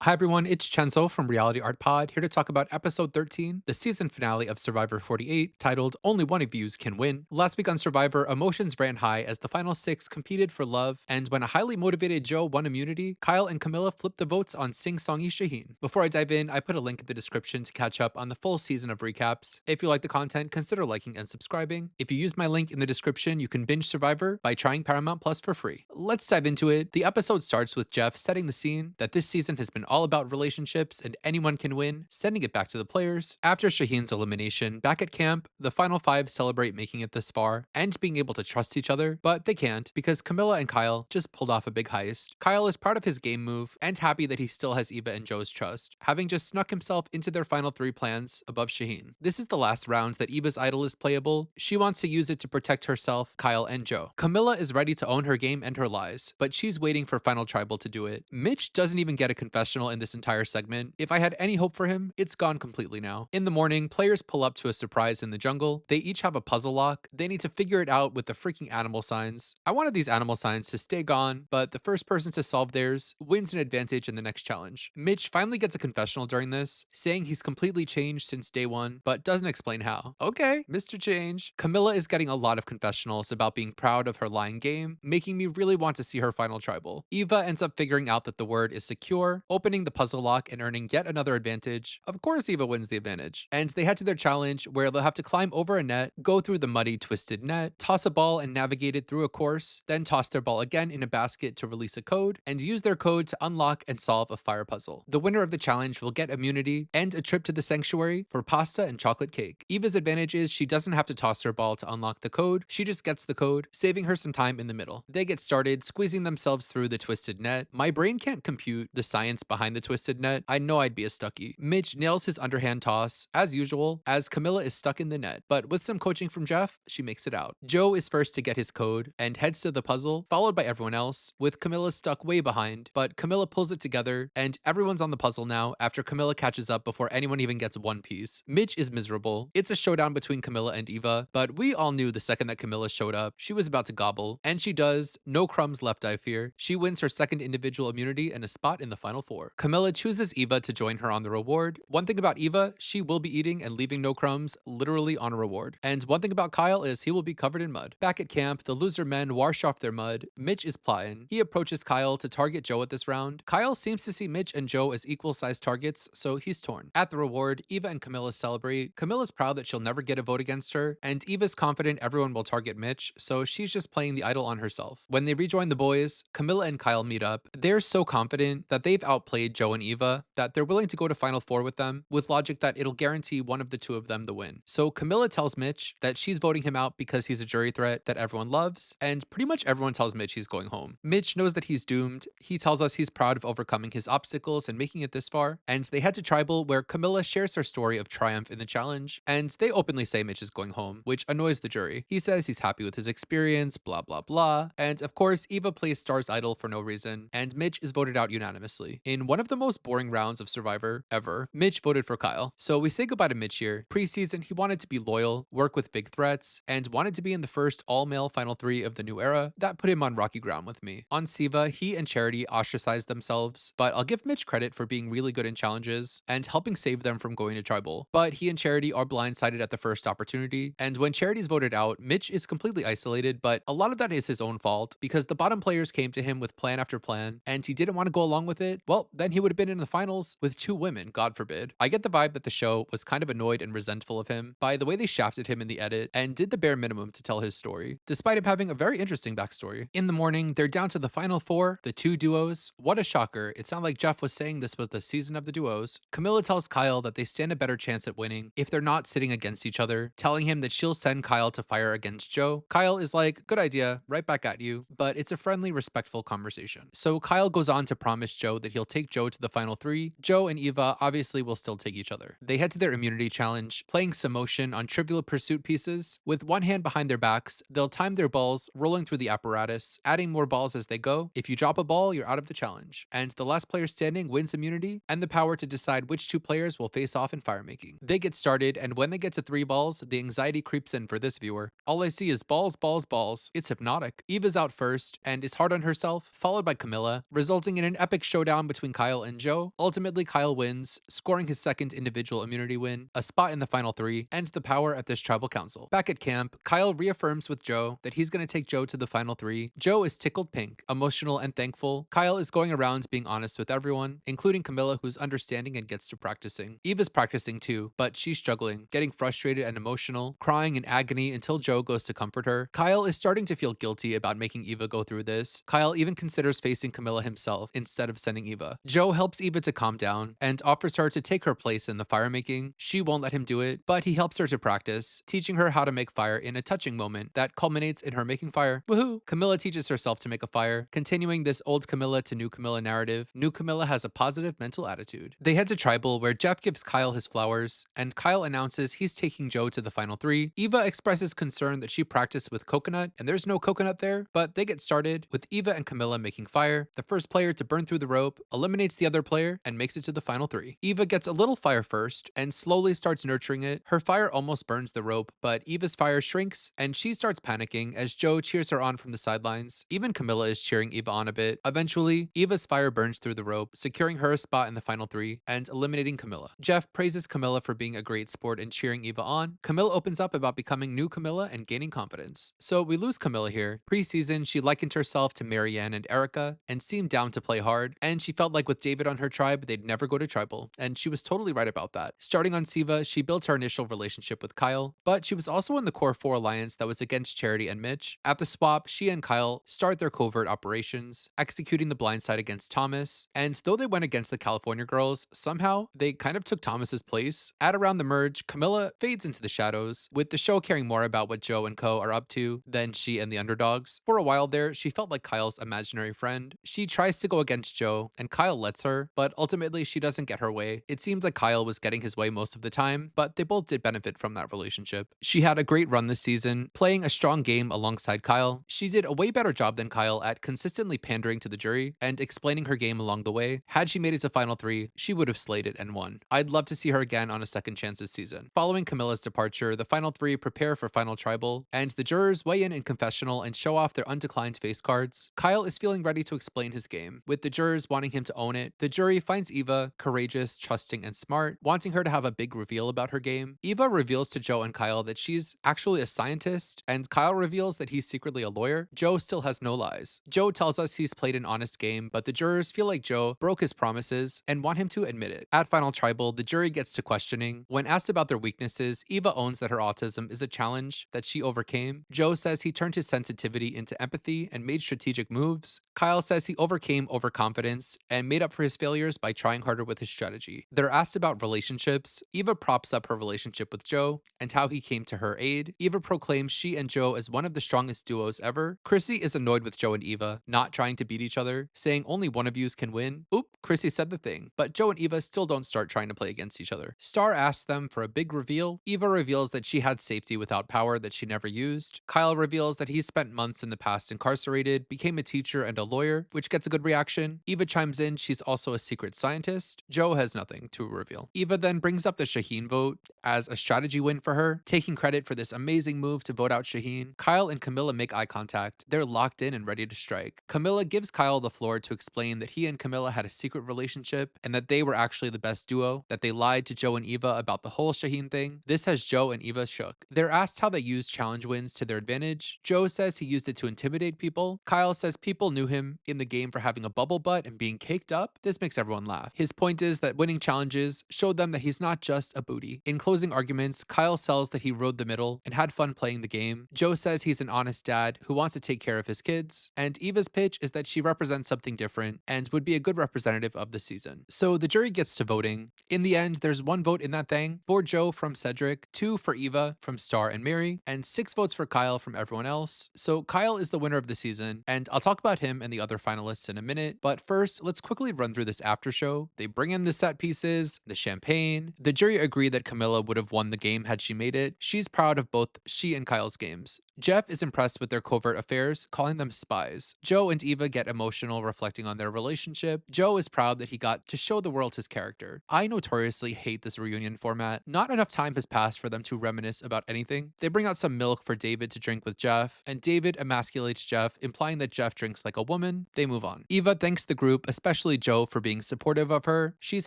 Hi everyone, it's Chenzo from Reality Art Pod, here to talk about episode 13, the season finale of Survivor 48, titled Only One of Yous Can Win. Last week on Survivor, emotions ran high as the final six competed for love, and when a highly motivated Joe won immunity, Kyle and Camilla flipped the votes on Sing Songy Shaheen. Before I dive in, I put a link in the description to catch up on the full season of recaps. If you like the content, consider liking and subscribing. If you use my link in the description, you can binge Survivor by trying Paramount Plus for free. Let's dive into it. The episode starts with Jeff setting the scene that this season has been all about relationships and anyone can win, sending it back to the players. After Shaheen's elimination, back at camp, the final five celebrate making it this far and being able to trust each other, but they can't because Camilla and Kyle just pulled off a big heist. Kyle is proud of his game move and happy that he still has Eva and Joe's trust, having just snuck himself into their final three plans above Shaheen. This is the last round that Eva's idol is playable. She wants to use it to protect herself, Kyle, and Joe. Camilla is ready to own her game and her lies, but she's waiting for Final Tribal to do it. Mitch doesn't even get a confessional in this entire segment. If I had any hope for him, it's gone completely now. In the morning, players pull up to a surprise in the jungle. They each have a puzzle lock. They need to figure it out with the freaking animal signs. I wanted these animal signs to stay gone, but the first person to solve theirs wins an advantage in the next challenge. Mitch finally gets a confessional during this, saying he's completely changed since day one, but doesn't explain how. Okay, Mr. Change. Camilla is getting a lot of confessionals about being proud of her lying game, making me really want to see her final tribal. Eva ends up figuring out that the word is secure, opening the puzzle lock and earning yet another advantage. Of course, Eva wins the advantage. And they head to their challenge where they'll have to climb over a net, go through the muddy, twisted net, toss a ball and navigate it through a course, then toss their ball again in a basket to release a code, and use their code to unlock and solve a fire puzzle. The winner of the challenge will get immunity and a trip to the sanctuary for pasta and chocolate cake. Eva's advantage is she doesn't have to toss her ball to unlock the code, she just gets the code, saving her some time in the middle. They get started, squeezing themselves through the twisted net. My brain can't compute the science behind the twisted net. I know I'd be a stucky. Mitch nails his underhand toss, as usual, as Camilla is stuck in the net, but with some coaching from Jeff, she makes it out. Joe is first to get his code and heads to the puzzle, followed by everyone else, with Camilla stuck way behind, but Camilla pulls it together, and everyone's on the puzzle now after Camilla catches up before anyone even gets one piece. Mitch is miserable. It's a showdown between Camilla and Eva, but we all knew the second that Camilla showed up, she was about to gobble, and she does. No crumbs left, I fear. She wins her second individual immunity and a spot in the final four. Camilla chooses Eva to join her on the reward. One thing about Eva, she will be eating and leaving no crumbs, literally on a reward. And one thing about Kyle is he will be covered in mud. Back at camp, the loser men wash off their mud. Mitch is plying. He approaches Kyle to target Joe at this round. Kyle seems to see Mitch and Joe as equal-sized targets, so he's torn. At the reward, Eva and Camilla celebrate. Camilla's proud that she'll never get a vote against her, and Eva's confident everyone will target Mitch, so she's just playing the idol on herself. When they rejoin the boys, Camilla and Kyle meet up. They're so confident that they've outplayed Joe and Eva that they're willing to go to Final Four with them, with logic that it'll guarantee one of the two of them the win. So Camilla tells Mitch that she's voting him out because he's a jury threat that everyone loves, and pretty much everyone tells Mitch he's going home. Mitch knows that he's doomed. He tells us he's proud of overcoming his obstacles and making it this far, and they head to Tribal where Camilla shares her story of triumph in the challenge, and they openly say Mitch is going home, which annoys the jury. He says he's happy with his experience, blah blah blah, and of course Eva plays Star's idol for no reason, and Mitch is voted out unanimously. In one of the most boring rounds of Survivor ever, Mitch voted for Kyle. So we say goodbye to Mitch here. Preseason, he wanted to be loyal, work with big threats, and wanted to be in the first all-male final three of the new era. That put him on rocky ground with me. On Siva, he and Charity ostracized themselves, but I'll give Mitch credit for being really good in challenges and helping save them from going to Tribal. But he and Charity are blindsided at the first opportunity, and when Charity's voted out, Mitch is completely isolated, but a lot of that is his own fault because the bottom players came to him with plan after plan, and he didn't want to go along with it. Well, then he would have been in the finals with two women, God forbid. I get the vibe that the show was kind of annoyed and resentful of him by the way they shafted him in the edit and did the bare minimum to tell his story, despite him having a very interesting backstory. In the morning, they're down to the final four, the two duos. What a shocker. It sounded like Jeff was saying this was the season of the duos. Camilla tells Kyle that they stand a better chance at winning if they're not sitting against each other, telling him that she'll send Kyle to fire against Joe. Kyle is like, good idea, right back at you, but it's a friendly, respectful conversation. So Kyle goes on to promise Joe that he'll take Joe to the final three. Joe and Eva obviously will still take each other. They head to their immunity challenge, playing some motion on Trivial Pursuit pieces. With one hand behind their backs, they'll time their balls rolling through the apparatus, adding more balls as they go. If you drop a ball, you're out of the challenge. And the last player standing wins immunity and the power to decide which two players will face off in fire making. They get started, and when they get to 3 balls, the anxiety creeps in for this viewer. All I see is balls, balls, balls. It's hypnotic. Eva's out first and is hard on herself, followed by Camilla, resulting in an epic showdown between between Kyle and Joe. Ultimately, Kyle wins, scoring his second individual immunity win, a spot in the final three, and the power at this tribal council. Back at camp, Kyle reaffirms with Joe that he's going to take Joe to the final three. Joe is tickled pink, emotional and thankful. Kyle is going around being honest with everyone, including Camila, who's understanding and gets to practicing. Eva's practicing too, but she's struggling, getting frustrated and emotional, crying in agony until Joe goes to comfort her. Kyle is starting to feel guilty about making Eva go through this. Kyle even considers facing Camila himself instead of sending Eva. Joe helps Eva to calm down and offers her to take her place in the fire making. She won't let him do it, but he helps her to practice, teaching her how to make fire in a touching moment that culminates in her making fire. Woohoo! Camila teaches herself to make a fire, continuing this old Camila to new Camila narrative. New Camila has a positive mental attitude. They head to tribal where Jeff gives Kyle his flowers, and Kyle announces he's taking Joe to the final three. Eva expresses concern that she practiced with coconut, and there's no coconut there, but they get started with Eva and Camila making fire. The first player to burn through the rope eliminates the other player and makes it to the final three. Eva gets a little fire first and slowly starts nurturing it. Her fire almost burns the rope, but Eva's fire shrinks and she starts panicking as Joe cheers her on from the sidelines. Even Camila is cheering Eva on a bit. Eventually, Eva's fire burns through the rope, securing her a spot in the final three and eliminating Camila. Jeff praises Camila for being a great sport and cheering Eva on. Camila opens up about becoming new Camila and gaining confidence. So we lose Camila here. Pre-season, she likened herself to Marianne and Erica and seemed down to play hard, and she felt like with David on her tribe, they'd never go to tribal, and she was totally right about that. Starting on Siva, she built her initial relationship with Kyle, but she was also in the Core 4 alliance that was against Charity and Mitch. At the swap, she and Kyle start their covert operations, executing the blindside against Thomas, and though they went against the California girls, somehow they kind of took Thomas's place. At around the merge, Camila fades into the shadows, with the show caring more about what Joe and co are up to than she and the underdogs. For a while there, she felt like Kyle's imaginary friend. She tries to go against Joe, and Kyle lets her, but ultimately she doesn't get her way. It seems like Kyle was getting his way most of the time, but they both did benefit from that relationship. She had a great run this season, playing a strong game alongside Kyle. She did a way better job than Kyle at consistently pandering to the jury and explaining her game along the way. Had she made it to Final 3, she would have slayed it and won. I'd love to see her again on a second chance this season. Following Camila's departure, the Final 3 prepare for Final Tribal, and the jurors weigh in confessional and show off their undeclined face cards. Kyle is feeling ready to explain his game, with the jurors wanting him to own it. The jury finds Eva courageous, trusting, and smart, wanting her to have a big reveal about her game. Eva reveals to Joe and Kyle that she's actually a scientist, and Kyle reveals that he's secretly a lawyer. Joe still has no lies. Joe tells us he's played an honest game, but the jurors feel like Joe broke his promises and want him to admit it. At Final Tribal, the jury gets to questioning. When asked about their weaknesses, Eva owns that her autism is a challenge that she overcame. Joe says he turned his sensitivity into empathy and made strategic moves. Kyle says he overcame overconfidence and made up for his failures by trying harder with his strategy. They're asked about relationships. Eva props up her relationship with Joe and how he came to her aid. Eva proclaims she and Joe as one of the strongest duos ever. Chrissy is annoyed with Joe and Eva, not trying to beat each other, saying only one of yous can win. Oop, Chrissy said the thing, but Joe and Eva still don't start trying to play against each other. Star asks them for a big reveal. Eva reveals that she had safety without power that she never used. Kyle reveals that he spent months in the past incarcerated, became a teacher and a lawyer, which gets a good reaction. Eva chimes in she's also a secret scientist. Joe has nothing to reveal. Eva then brings up the Shaheen vote as a strategy win for her, taking credit for this amazing move to vote out Shaheen. Kyle and Camila make eye contact. They're locked in and ready to strike. Camila gives Kyle the floor to explain that he and Camila had a secret relationship and that they were actually the best duo, that they lied to Joe and Eva about the whole Shaheen thing. This has Joe and Eva shook. They're asked how they used challenge wins to their advantage. Joe says he used it to intimidate people. Kyle says people knew him in the game for having a bubble butt and being caked up. This makes everyone laugh. His point is that winning challenges showed them that he's not just a booty. In closing arguments, Kyle sells that he rode the middle and had fun playing the game. Joe says he's an honest dad who wants to take care of his kids. And Eva's pitch is that she represents something different and would be a good representative of the season. So the jury gets to voting. In the end, there's one vote in that thing for Joe from Cedric, 2 for Eva from Star and Mary, and 6 votes for Kyle from everyone else. So Kyle is the winner of the season, and I'll talk about him and the other finalists in a minute. But first, let's quickly run through this after show. They bring in the set pieces, the champagne. The jury agree that Camila would have won the game had she made it. She's proud of both she and Kyle's games. Jeff is impressed with their covert affairs, calling them spies. Joe and Eva get emotional, reflecting on their relationship. Joe is proud that he got to show the world his character. I notoriously hate this reunion format. Not enough time has passed for them to reminisce about anything. They bring out some milk for David to drink with Jeff, and David emasculates Jeff, implying that Jeff drinks like a woman. They move on. Eva thanks the group, especially Joe, for being supportive of her. She's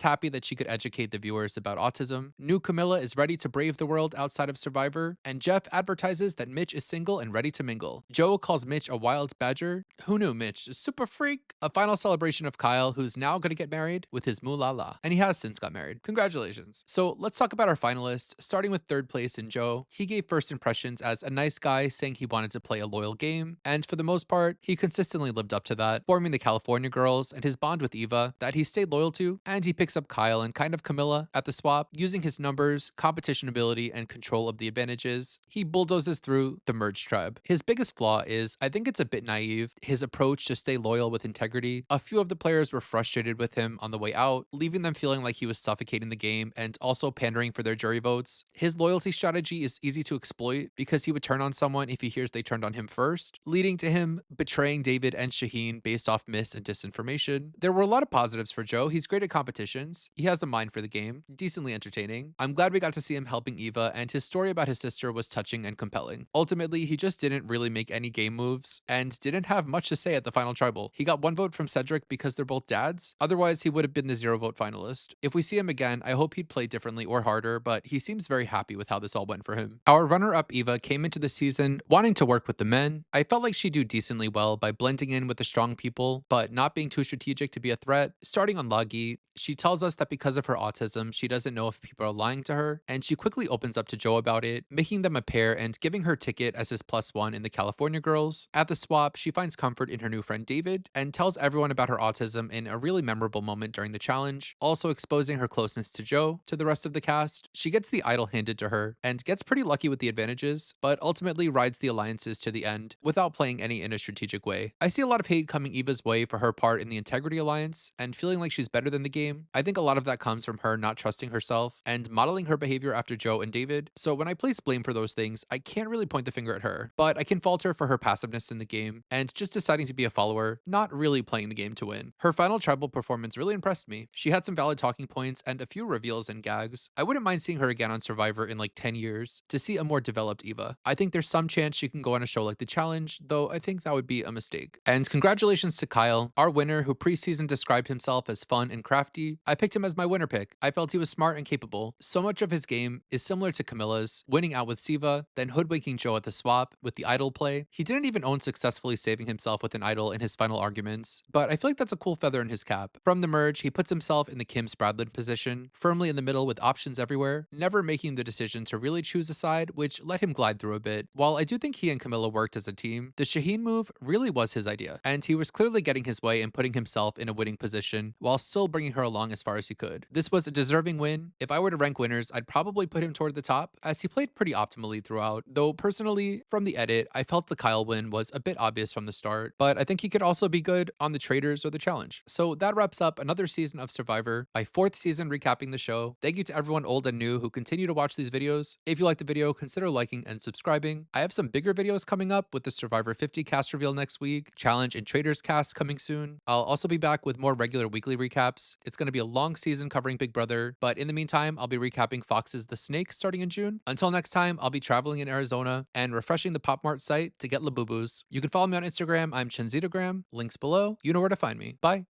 happy that she could educate the viewers about autism. New Camila is ready to brave the world outside of Survivor, and Jeff advertises that Mitch is single and ready to mingle. Joe calls Mitch a wild badger. Who knew Mitch? A super freak. A final celebration of Kyle, who's now gonna get married with his moolah. And he has since got married. Congratulations. So let's talk about our finalists, starting with third place in Joe. He gave first impressions as a nice guy, saying he wanted to play a loyal game, and for the most part, he consistently lived up to that, forming the California girls and his bond with Eva that he stayed loyal to, and he picks up Kyle and kind of Camila at the swap, using his numbers, competition ability, and control of the advantages. He bulldozes through the merged tribe. His biggest flaw is, I think it's a bit naive, his approach to stay loyal with integrity. A few of the players were frustrated with him on the way out, leaving them feeling like he was suffocating the game and also pandering for their jury votes. His loyalty strategy is easy to exploit because he would turn on someone if he hears they turned on him first, leading to him betraying David and Shaheen based off mis and disinformation. There were a lot of positives for Joe. He's great at competitions. He has a mind for the game, decently entertaining. I'm glad we got to see him helping Eva, and his story about his sister was touching and compelling. Ultimately, he just didn't really make any game moves and didn't have much to say at the final tribal. He got one vote from Cedric because they're both dads. Otherwise, he would have been the 0 vote finalist. If we see him again, I hope he'd play differently or harder, but he seems very happy with how this all went for him. Our runner-up Eva came into the season wanting to work with the men. I felt like she'd do decently well by blending in with the strong people, but not being too strategic to be a threat. Starting on Lagi, she tells us that because of her autism, she doesn't know if people are lying to her, and she quickly opens up to Joe about it, making them a pair and giving her ticket as his +1 in the California girls. At the swap, she finds comfort in her new friend David and tells everyone about her autism in a really memorable moment during the challenge, also exposing her closeness to Joe to the rest of the cast. She gets the idol handed to her and gets pretty lucky with the advantages, but ultimately rides the alliances to the end without playing any in a strategic way. I see a lot of hate coming Eva's way for her part in the Integrity Alliance and feeling like she's better than the game. I think a lot of that comes from her not trusting herself and modeling her behavior after Joe and David. So when I place blame for those things, I can't really point the finger at her, but I can fault her for her passiveness in the game and just deciding to be a follower, not really playing the game to win. Her final tribal performance really impressed me. She had some valid talking points and a few reveals and gags. I wouldn't mind seeing her again on Survivor in like 10 years to see a more developed Eva. I think there's some chance she can go on a show like The Challenge, though I think that would be a mistake. And congratulations to Kyle, our winner who preseason described himself as fun and crafty. I picked him as my winner pick. I felt he was smart and capable. So much of his game is similar to Camila's, winning out with Siva, then hoodwinking Joe at the swap with the idol play. He didn't even own successfully saving himself with an idol in his final arguments, but I feel like that's a cool feather in his cap. From the merge, he puts himself in the Kim Spradlin position, firmly in the middle with options everywhere, never making the decision to really choose a side, which let him glide through a bit. While I do think he and Camila worked as a team, the Shaheen move really was his idea, and he was clearly getting his way and putting himself in a winning position while still bringing her along as far as he could. This was a deserving win. If I were to rank winners, I'd probably put him toward the top, as he played pretty optimally throughout, though personally, from the edit, I felt the Kyle win was a bit obvious from the start, but I think he could also be good on the Traders or the Challenge. So that wraps up another season of Survivor, my 4th season recapping the show. Thank you to everyone old and new who continue to watch these videos. If you like the video, consider liking and subscribing. I have some bigger videos coming up with the Survivor 50 cast reveal next week, Challenge and Traders cast coming soon. I'll also be back with more regular weekly recaps. It's going to be a long season covering Big Brother, but in the meantime, I'll be recapping Fox's The Snake starting in June. Until next time, I'll be traveling in Arizona and refreshing the Pop Mart site to get Labubus. You can follow me on Instagram. I'm Chenzitagram. Links below. You know where to find me. Bye.